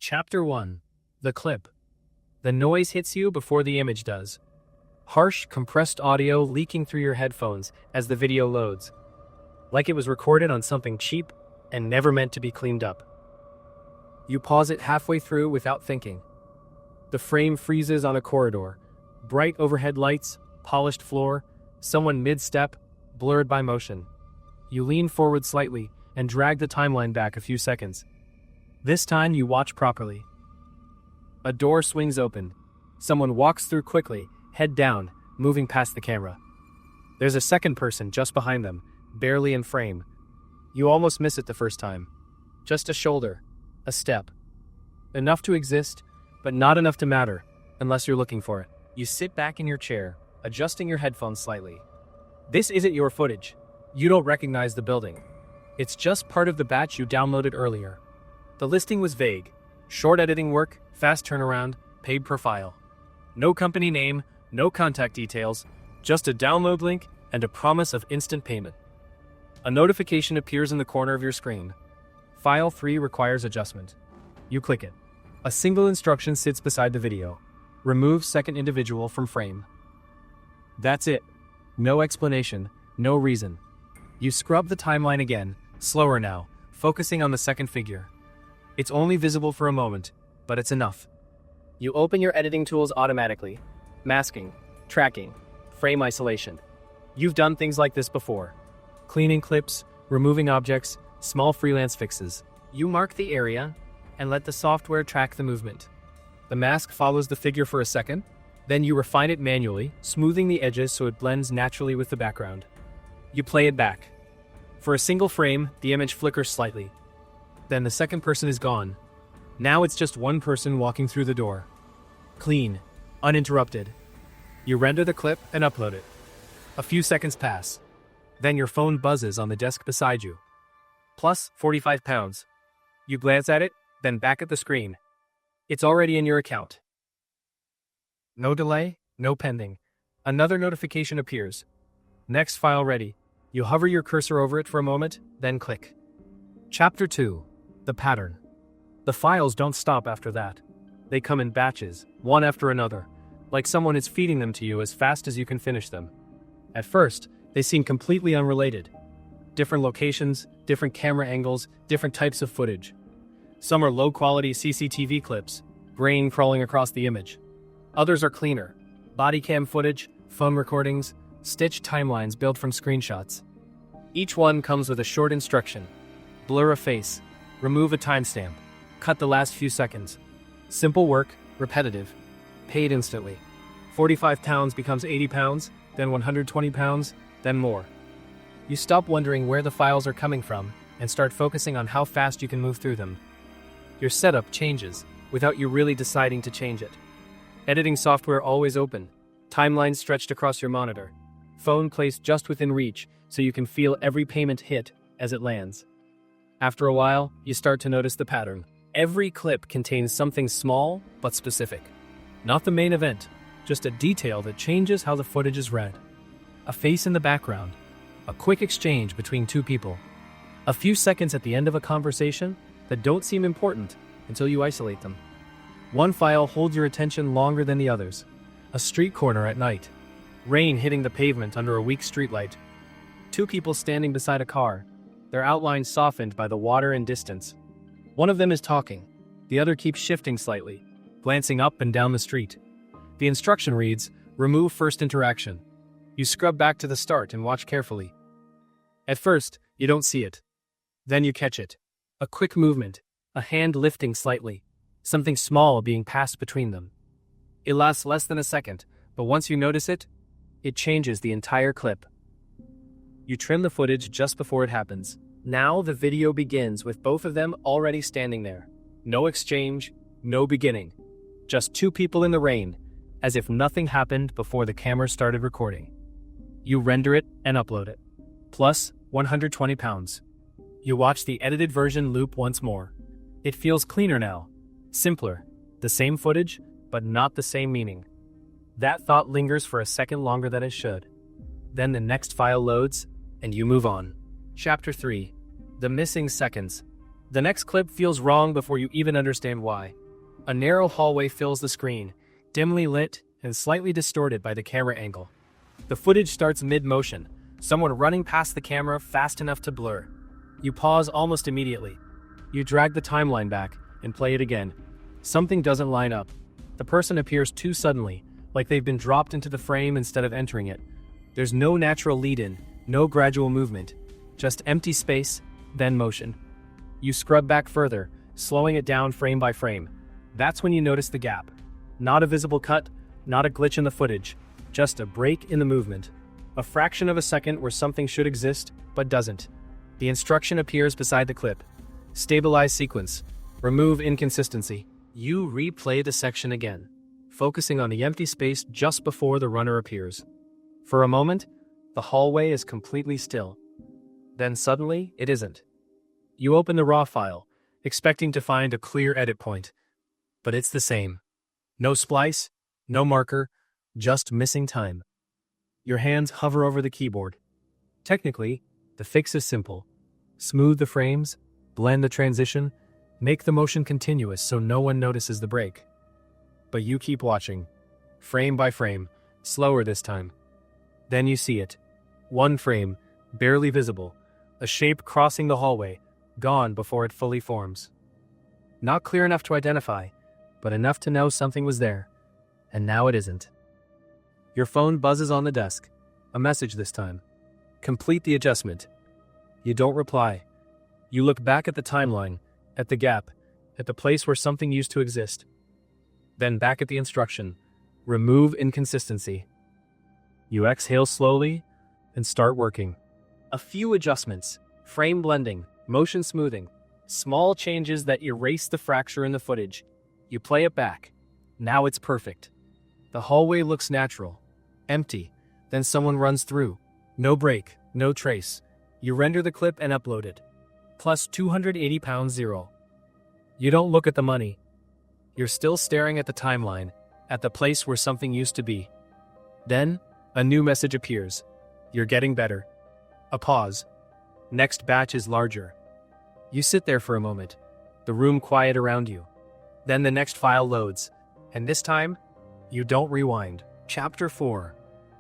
Chapter 1. The clip. The noise hits you before the image does. Harsh, compressed audio leaking through your headphones as the video loads, like it was recorded on something cheap and never meant to be cleaned up. You pause it halfway through without thinking. The frame freezes on a corridor. Bright overhead lights, polished floor, someone mid-step, blurred by motion. You lean forward slightly and drag the timeline back a few seconds. This time you watch properly. A door swings open. Someone walks through quickly, head down, moving past the camera. There's a second person just behind them, barely in frame. You almost miss it the first time. Just a shoulder, a step. Enough to exist, but not enough to matter, unless you're looking for it. You sit back in your chair, adjusting your headphones slightly. This isn't your footage. You don't recognize the building. It's just part of the batch you downloaded earlier. The listing was vague. Short editing work, fast turnaround, paid per file. No company name, no contact details, just a download link and a promise of instant payment. A notification appears in the corner of your screen. File 3 requires adjustment. You click it. A single instruction sits beside the video. Remove second individual from frame. That's it. No explanation, no reason. You scrub the timeline again, slower now, focusing on the second figure. It's only visible for a moment, but it's enough. You open your editing tools automatically. Masking, tracking, frame isolation. You've done things like this before. Cleaning clips, removing objects, small freelance fixes. You mark the area and let the software track the movement. The mask follows the figure for a second, then you refine it manually, smoothing the edges so it blends naturally with the background. You play it back. For a single frame, the image flickers slightly. Then the second person is gone. Now it's just one person walking through the door. Clean, uninterrupted. You render the clip and upload it. A few seconds pass. Then your phone buzzes on the desk beside you. Plus 45 pounds. You glance at it, then back at the screen. It's already in your account. No delay, no pending. Another notification appears. Next file ready. You hover your cursor over it for a moment, then click. Chapter 2. The pattern. The files don't stop after that. They come in batches, one after another, like someone is feeding them to you as fast as you can finish them. At first, they seem completely unrelated. Different locations, different camera angles, different types of footage. Some are low-quality CCTV clips, brain crawling across the image. Others are cleaner, body cam footage, phone recordings, stitched timelines built from screenshots. Each one comes with a short instruction. Blur a face, remove a timestamp, cut the last few seconds. Simple work, repetitive, paid instantly. 45 pounds becomes 80 pounds, then 120 pounds, then more. You stop wondering where the files are coming from and start focusing on how fast you can move through them. Your setup changes without you really deciding to change it. Editing software always open, timelines stretched across your monitor, phone placed just within reach so you can feel every payment hit as it lands. After a while, you start to notice the pattern. Every clip contains something small but specific. Not the main event, just a detail that changes how the footage is read. A face in the background, a quick exchange between two people, a few seconds at the end of a conversation that don't seem important until you isolate them. One file holds your attention longer than the others. A street corner at night. Rain hitting the pavement under a weak streetlight. Two people standing beside a car, their outlines softened by the water and distance. One of them is talking. The other keeps shifting slightly, glancing up and down the street. The instruction reads, remove first interaction. You scrub back to the start and watch carefully. At first, you don't see it. Then you catch it. A quick movement, a hand lifting slightly, something small being passed between them. It lasts less than a second, but once you notice it, it changes the entire clip. You trim the footage just before it happens. Now the video begins with both of them already standing there. No exchange, no beginning. Just two people in the rain, as if nothing happened before the camera started recording. You render it and upload it. Plus 120 pounds. You watch the edited version loop once more. It feels cleaner now. Simpler. The same footage, but not the same meaning. That thought lingers for a second longer than it should. Then the next file loads, and you move on. Chapter 3. The missing seconds. The next clip feels wrong before you even understand why. A narrow hallway fills the screen, dimly lit and slightly distorted by the camera angle. The footage starts mid-motion, someone running past the camera fast enough to blur. You pause almost immediately. You drag the timeline back and play it again. Something doesn't line up. The person appears too suddenly, like they've been dropped into the frame instead of entering it. There's no natural lead-in, no gradual movement, just empty space, then motion. You scrub back further, slowing it down frame by frame. That's when you notice the gap. Not a visible cut, not a glitch in the footage, just a break in the movement. A fraction of a second where something should exist, but doesn't. The instruction appears beside the clip. Stabilize sequence. Remove inconsistency. You replay the section again, focusing on the empty space just before the runner appears. For a moment, the hallway is completely still. Then suddenly, it isn't. You open the raw file, expecting to find a clear edit point. But it's the same. No splice, no marker, just missing time. Your hands hover over the keyboard. Technically, the fix is simple. Smooth the frames, blend the transition, make the motion continuous so no one notices the break. But you keep watching, frame by frame, slower this time. Then you see it. One frame, barely visible, a shape crossing the hallway, gone before it fully forms. Not clear enough to identify, but enough to know something was there. And now it isn't. Your phone buzzes on the desk. A message this time. Complete the adjustment. You don't reply. You look back at the timeline, at the gap, at the place where something used to exist. Then back at the instruction. Remove inconsistency. You exhale slowly and start working. A few adjustments, frame blending, motion smoothing, small changes that erase the fracture in the footage. You play it back. Now it's perfect. The hallway looks natural, empty. Then someone runs through. No break, no trace. You render the clip and upload it. Plus £280. You don't look at the money. You're still staring at the timeline, at the place where something used to be. Then, a new message appears. You're getting better. A pause. Next batch is larger. You sit there for a moment, the room quiet around you. Then the next file loads, and this time, you don't rewind. Chapter 4.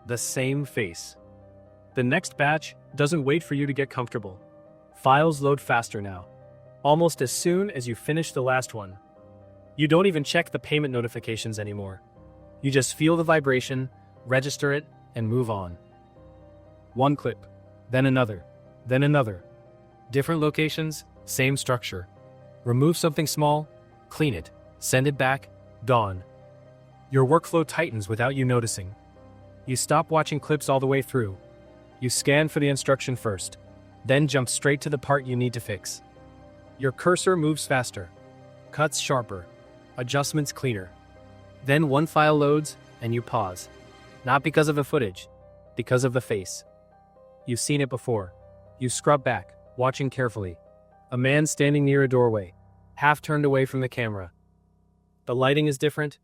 The same face. The next batch doesn't wait for you to get comfortable. Files load faster now, almost as soon as you finish the last one. You don't even check the payment notifications anymore. You just feel the vibration, register it, and move on. One clip, then another, then another. Different locations, same structure. Remove something small, clean it, send it back, gone. Your workflow tightens without you noticing. You stop watching clips all the way through. You scan for the instruction first, then jump straight to the part you need to fix. Your cursor moves faster, cuts sharper, adjustments cleaner. Then one file loads and you pause. Not because of the footage, because of the face. You've seen it before. You scrub back, watching carefully. A man standing near a doorway, half turned away from the camera. The lighting is different,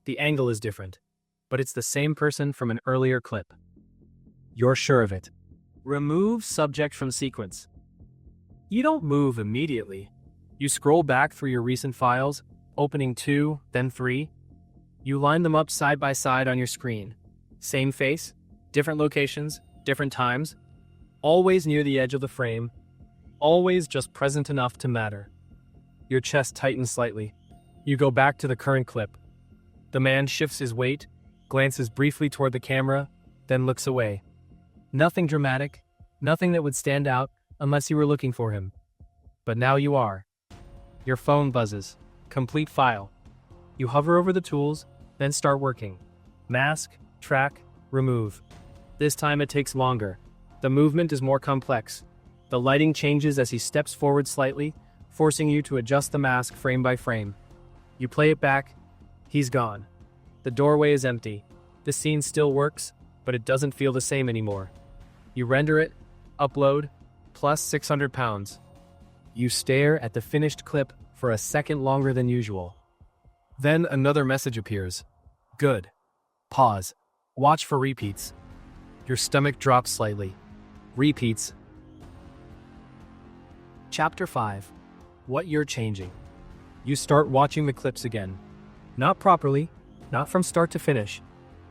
the angle is different, but it's the same person from an earlier clip. You're sure of it. Remove subject from sequence. You don't move immediately. You scroll back through your recent files, opening 2, then 3. You line them up side by side on your screen. Same face, different locations, different times. Always near the edge of the frame. Always just present enough to matter. Your chest tightens slightly. You go back to the current clip. The man shifts his weight, glances briefly toward the camera, then looks away. Nothing dramatic, nothing that would stand out unless you were looking for him. But now you are. Your phone buzzes. Complete file. You hover over the tools, then start working. Mask, track, remove. This time it takes longer. The movement is more complex. The lighting changes as he steps forward slightly, forcing you to adjust the mask frame by frame. You play it back. He's gone. The doorway is empty. The scene still works, but it doesn't feel the same anymore. You render it, upload, plus £600. You stare at the finished clip for a second longer than usual. Then another message appears. Good. Pause. Watch for repeats. Your stomach drops slightly. Repeats. Chapter 5. what you're changing. You start watching the clips again. Not properly, not from start to finish,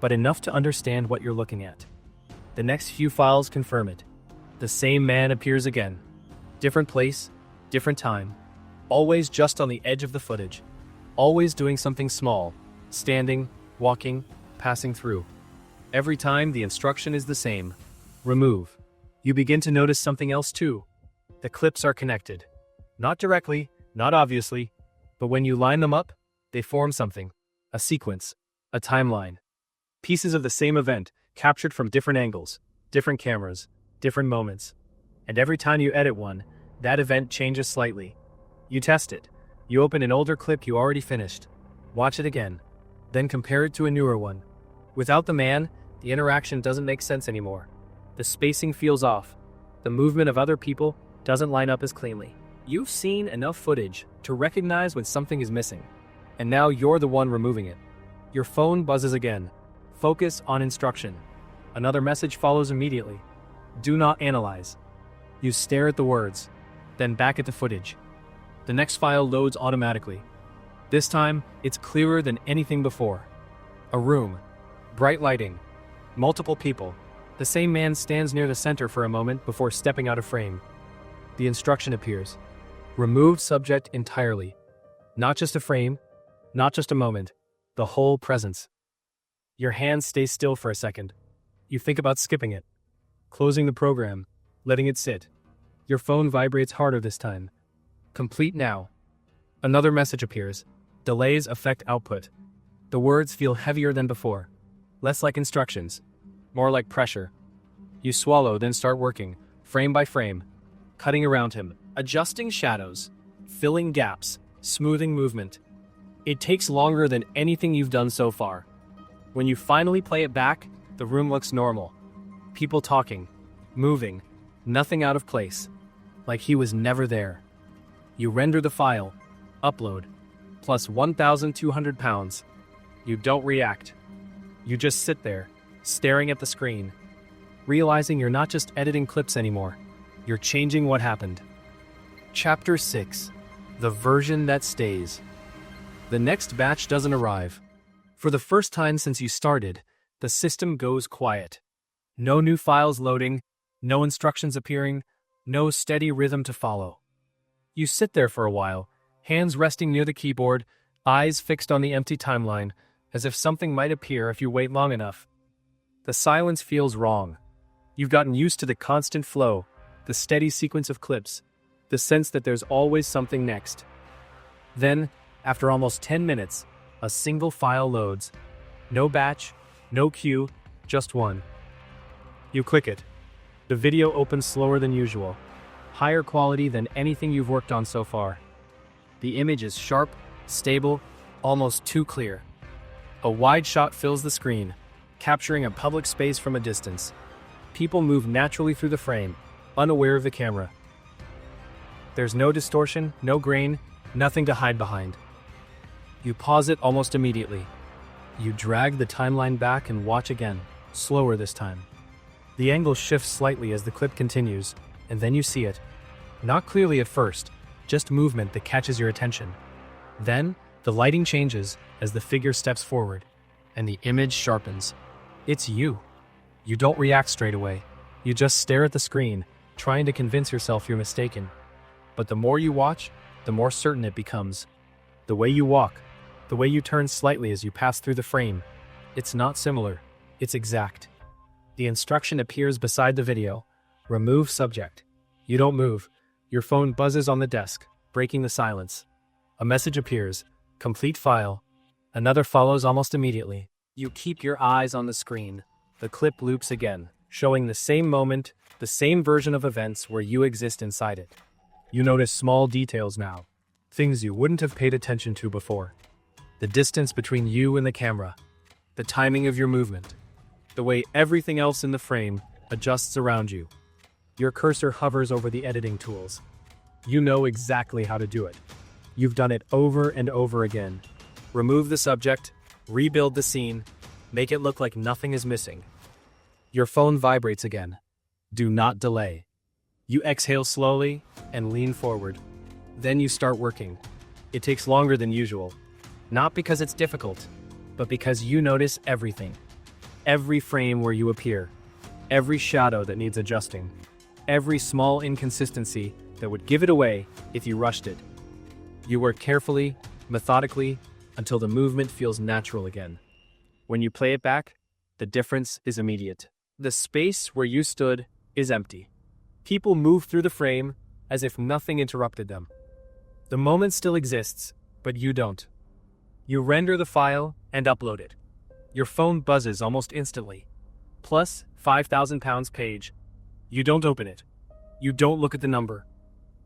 but enough to understand what you're looking at. The next few files confirm it. The same man appears again. Different place, different time. Always just on the edge of the footage. Always doing something small. Standing, walking, passing through. Every time the instruction is the same. Remove. You begin to notice something else too. The clips are connected. Not directly, not obviously, but when you line them up, they form something. A sequence. A timeline. Pieces of the same event, captured from different angles, different cameras, different moments. And every time you edit one, that event changes slightly. You test it. You open an older clip you already finished. Watch it again. Then compare it to a newer one. Without the man, the interaction doesn't make sense anymore. The spacing feels off. The movement of other people doesn't line up as cleanly. You've seen enough footage to recognize when something is missing. And now you're the one removing it. Your phone buzzes again. Focus on instruction. Another message follows immediately. Do not analyze. You stare at the words, then back at the footage. The next file loads automatically. This time, it's clearer than anything before. A room. Bright lighting. Multiple people. The same man stands near the center for a moment before stepping out of frame. The instruction appears. Remove subject entirely. Not just a frame, not just a moment, the whole presence. Your hand stays still for a second. You think about skipping it. Closing the program, letting it sit. Your phone vibrates harder this time. Complete now. Another message appears. Delays affect output. The words feel heavier than before. Less like instructions. More like pressure. You swallow, then start working, frame by frame. Cutting around him, adjusting shadows, filling gaps, smoothing movement. It takes longer than anything you've done so far. When you finally play it back, the room looks normal. People talking, moving, nothing out of place. Like he was never there. You render the file, upload, plus 1,200 pounds. You don't react. You just sit there, staring at the screen, realizing you're not just editing clips anymore. You're changing what happened. Chapter 6. The version that stays. The next batch doesn't arrive. For the first time since you started, the system goes quiet. No new files loading, no instructions appearing, no steady rhythm to follow. You sit there for a while, hands resting near the keyboard, eyes fixed on the empty timeline, as if something might appear if you wait long enough. The silence feels wrong. You've gotten used to the constant flow, the steady sequence of clips, the sense that there's always something next. Then, after almost 10 minutes, a single file loads. No batch, no queue, just one. You click it. The video opens slower than usual, higher quality than anything you've worked on so far. The image is sharp, stable, almost too clear. A wide shot fills the screen, capturing a public space from a distance. People move naturally through the frame, unaware of the camera. There's no distortion, no grain, nothing to hide behind. You pause it almost immediately. You drag the timeline back and watch again, slower this time. The angle shifts slightly as the clip continues, and then you see it. Not clearly at first, just movement that catches your attention. Then, the lighting changes as the figure steps forward, and the image sharpens. It's you. You don't react straight away. You just stare at the screen, trying to convince yourself you're mistaken. But the more you watch, the more certain it becomes. The way you walk, the way you turn slightly as you pass through the frame, it's not similar, it's exact. The instruction appears beside the video. Remove subject. You don't move. Your phone buzzes on the desk, breaking the silence. A message appears. Complete file. Another follows almost immediately. You keep your eyes on the screen. The clip loops again, showing the same moment, the same version of events where you exist inside it. You notice small details now, things you wouldn't have paid attention to before. The distance between you and the camera, the timing of your movement, the way everything else in the frame adjusts around you. Your cursor hovers over the editing tools. You know exactly how to do it. You've done it over and over again. Remove the subject, rebuild the scene, make it look like nothing is missing. Your phone vibrates again. Do not delay. You exhale slowly and lean forward. Then you start working. It takes longer than usual. Not because it's difficult, but because you notice everything. Every frame where you appear. Every shadow that needs adjusting. Every small inconsistency that would give it away if you rushed it. You work carefully, methodically, until the movement feels natural again. When you play it back, the difference is immediate. The space where you stood is empty. People move through the frame as if nothing interrupted them. The moment still exists, but you don't. You render the file and upload it. Your phone buzzes almost instantly. Plus 5,000 pounds page. You don't open it. You don't look at the number.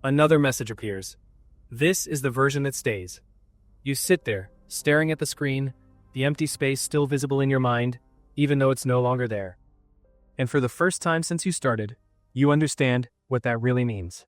Another message appears. This is the version that stays. You sit there, staring at the screen, the empty space still visible in your mind, even though it's no longer there. And for the first time since you started, you understand what that really means.